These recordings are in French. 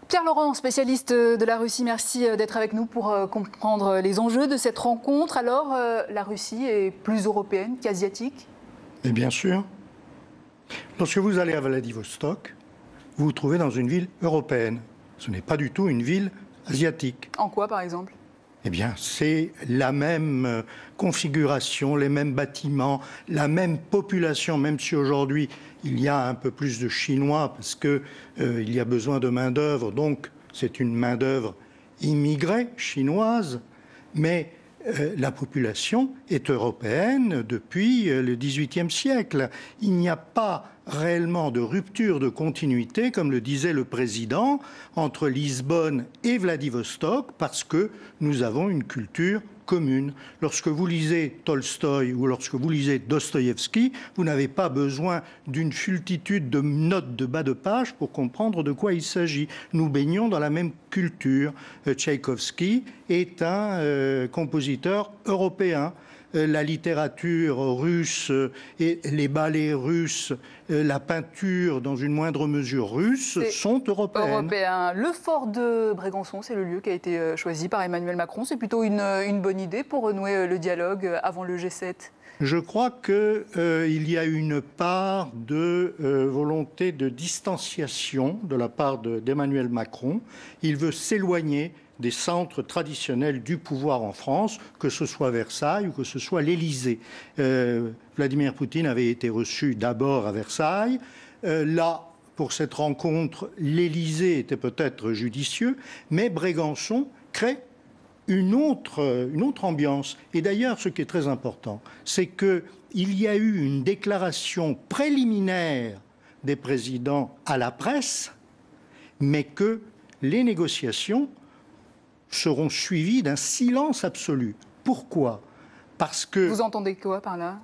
Pierre Laurent, spécialiste de la Russie, merci d'être avec nous pour comprendre les enjeux de cette rencontre. Alors, la Russie est plus européenne qu'asiatique ? Mais bien sûr. Lorsque vous allez à Vladivostok, vous vous trouvez dans une ville européenne. Ce n'est pas du tout une ville asiatique. En quoi, par exemple ? Eh bien, c'est la même configuration, les mêmes bâtiments, la même population, même si aujourd'hui, il y a un peu plus de Chinois parce qu'il y a besoin de main-d'œuvre. Donc, c'est une main-d'œuvre immigrée chinoise. Mais la population est européenne depuis le XVIIIe siècle. Il n'y a pas réellement de rupture de continuité, comme le disait le président, entre Lisbonne et Vladivostok, parce que nous avons une culture commune. Lorsque vous lisez Tolstoï ou lorsque vous lisez Dostoïevski, vous n'avez pas besoin d'une multitude de notes de bas de page pour comprendre de quoi il s'agit. Nous baignons dans la même culture. Tchaïkovski est un compositeur européen. La littérature russe et les ballets russes, la peinture dans une moindre mesure russe sont européennes. Le fort de Brégançon, c'est le lieu qui a été choisi par Emmanuel Macron. C'est plutôt une bonne idée pour renouer le dialogue avant le G7 ? Je crois qu'il y a une part de volonté de distanciation de la part d'Emmanuel Macron. Il veut s'éloigner des centres traditionnels du pouvoir en France, que ce soit Versailles ou que ce soit l'Élysée. Vladimir Poutine avait été reçu d'abord à Versailles. Là, pour cette rencontre, l'Élysée était peut-être judicieux, mais Brégançon crée une autre ambiance. Et d'ailleurs, ce qui est très important, c'est qu'il y a eu une déclaration préliminaire des présidents à la presse, mais que les négociations seront suivies d'un silence absolu. Pourquoi ? Parce que... Vous entendez quoi par là ?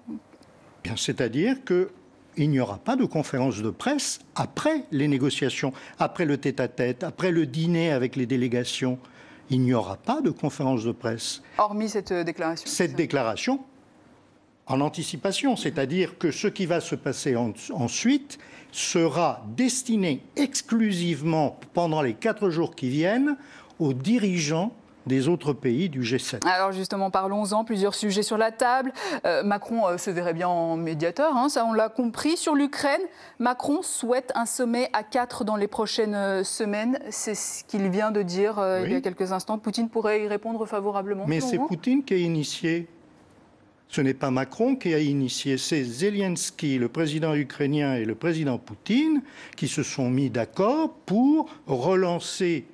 Bien, c'est-à-dire qu'il n'y aura pas de conférence de presse après les négociations, après le tête-à-tête, après le dîner avec les délégations. Il n'y aura pas de conférence de presse. Hormis cette déclaration. Cette déclaration en anticipation, c'est-à-dire que ce qui va se passer ensuite sera destiné exclusivement pendant les 4 jours qui viennent aux dirigeants des autres pays du G7. Alors justement, parlons-en, plusieurs sujets sur la table. Macron se verrait bien en médiateur, hein, ça on l'a compris. Sur l'Ukraine, Macron souhaite un sommet à 4 dans les prochaines semaines. C'est ce qu'il vient de dire il y a quelques instants. Poutine pourrait y répondre favorablement. Mais c'est Poutine qui a initié. Ce n'est pas Macron qui a initié, c'est Zelensky, le président ukrainien, et le président Poutine qui se sont mis d'accord pour relancer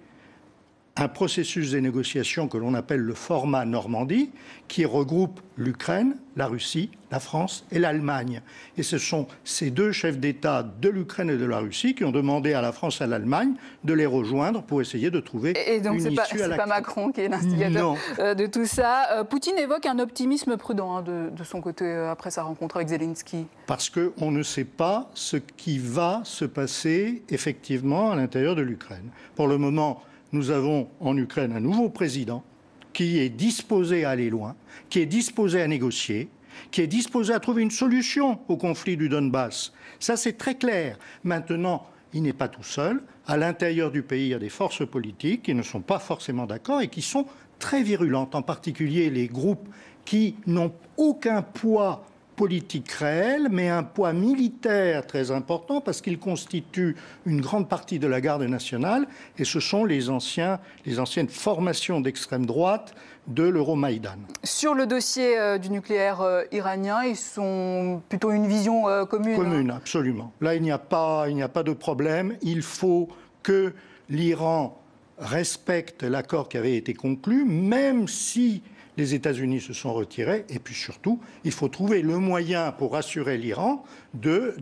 un processus de négociation que l'on appelle le format Normandie, qui regroupe l'Ukraine, la Russie, la France et l'Allemagne. Et ce sont ces 2 chefs d'État de l'Ukraine et de la Russie qui ont demandé à la France et à l'Allemagne de les rejoindre pour essayer de trouver une issue à la crise. Et donc c'est pas Macron qui est l'instigateur de tout ça. Poutine évoque un optimisme prudent de son côté après sa rencontre avec Zelensky. Parce qu'on ne sait pas ce qui va se passer effectivement à l'intérieur de l'Ukraine. Pour le moment, nous avons en Ukraine un nouveau président qui est disposé à aller loin, qui est disposé à négocier, qui est disposé à trouver une solution au conflit du Donbass. Ça, c'est très clair. Maintenant, il n'est pas tout seul. À l'intérieur du pays, il y a des forces politiques qui ne sont pas forcément d'accord et qui sont très virulentes, en particulier les groupes qui n'ont aucun poids politique réel, mais un poids militaire très important parce qu'il constitue une grande partie de la garde nationale et ce sont les anciennes formations d'extrême droite de l'Euromaïdan. Sur le dossier du nucléaire iranien, ils sont plutôt une vision commune. Commune, absolument. Là, il n'y a pas de problème. Il faut que l'Iran respecte l'accord qui avait été conclu, même si les États-Unis se sont retirés. Et puis surtout, il faut trouver le moyen pour rassurer l'Iran de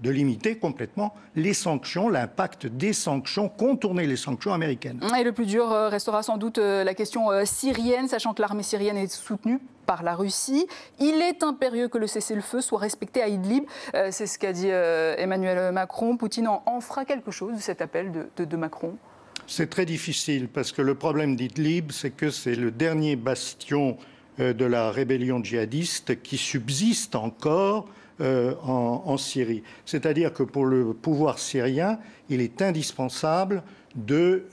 limiter complètement les sanctions, l'impact des sanctions, contourner les sanctions américaines. Et le plus dur restera sans doute la question syrienne, sachant que l'armée syrienne est soutenue par la Russie. Il est impérieux que le cessez-le-feu soit respecté à Idlib. C'est ce qu'a dit Emmanuel Macron. Poutine en fera quelque chose de cet appel de Macron ? C'est très difficile parce que le problème d'Idlib, c'est que c'est le dernier bastion de la rébellion djihadiste qui subsiste encore en Syrie. C'est-à-dire que pour le pouvoir syrien, il est indispensable de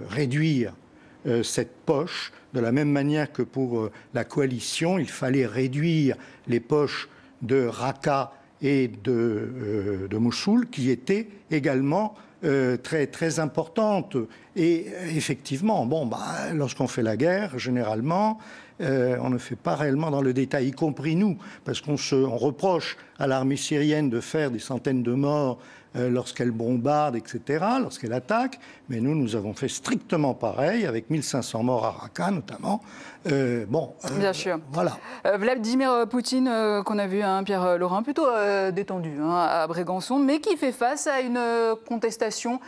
réduire cette poche, de la même manière que pour la coalition, il fallait réduire les poches de Raqqa et de Mossoul, qui étaient également très, très importantes. Et effectivement, lorsqu'on fait la guerre, généralement, on ne fait pas réellement dans le détail, y compris nous, parce qu'on reproche à l'armée syrienne de faire des centaines de morts lorsqu'elle bombarde, etc., lorsqu'elle attaque. Mais nous avons fait strictement pareil, avec 1500 morts à Raqqa, notamment. Bien sûr. Voilà. Vladimir Poutine, qu'on a vu, Pierre Laurin, plutôt détendu à Brégançon, mais qui fait face à une contestation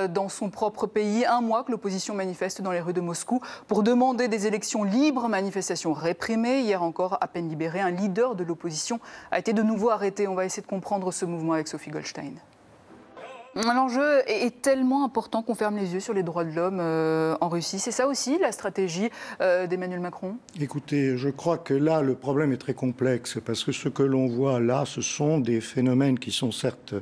dans son propre pays. Un mois que l'opposition manifeste dans les rues de Moscou pour demander des élections libres, manifestation réprimée. Hier encore, à peine libéré, un leader de l'opposition a été de nouveau arrêté. On va essayer de comprendre ce mouvement avec Sophie Goldstein. L'enjeu est tellement important qu'on ferme les yeux sur les droits de l'homme en Russie. C'est ça aussi la stratégie d'Emmanuel Macron? Écoutez, je crois que là, le problème est très complexe parce que ce que l'on voit là, ce sont des phénomènes qui sont certes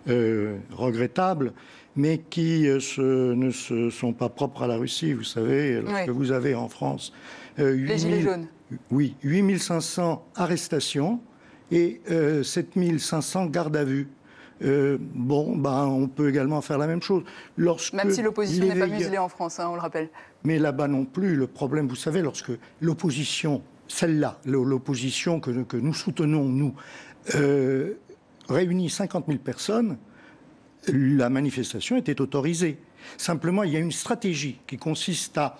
regrettables, mais qui ne sont pas propres à la Russie. Vous savez, lorsque vous avez en France les Gilets jaunes. Oui, 8500 arrestations et 7500 gardes à vue. On peut également faire la même chose. Même si l'opposition n'est pas muselée en France, on le rappelle. Mais là-bas non plus, le problème, vous savez, lorsque l'opposition, celle-là, l'opposition que nous soutenons, nous, réunit 50 000 personnes, la manifestation était autorisée. Simplement, il y a une stratégie qui consiste à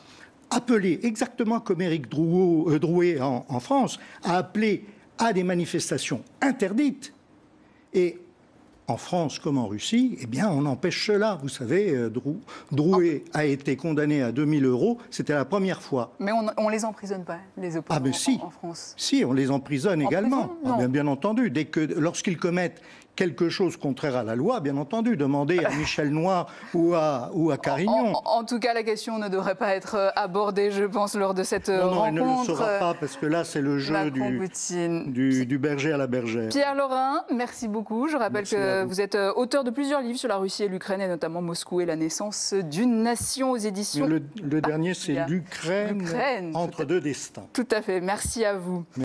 appeler, exactement comme Éric Drouet en France, à appeler à des manifestations interdites. Et en France comme en Russie, eh bien, on empêche cela. Vous savez, Drouet a été condamné à 2 000 €. C'était la première fois. Mais on ne les emprisonne pas, les opposants en France. Si, on les emprisonne également. Bien entendu. Lorsqu'ils commettent quelque chose contraire à la loi, bien entendu, demandez à Michel Noir ou à Carignon. En tout cas, la question ne devrait pas être abordée, je pense, lors de cette rencontre. Non, elle ne le sera pas, parce que là, c'est le jeu du berger à la bergère. Pierre Laurin, merci beaucoup. Je rappelle que vous êtes auteur de plusieurs livres sur la Russie et l'Ukraine, et notamment Moscou et la naissance d'une nation aux éditions. Le dernier, c'est l'Ukraine entre deux destins. Tout à fait. Merci à vous.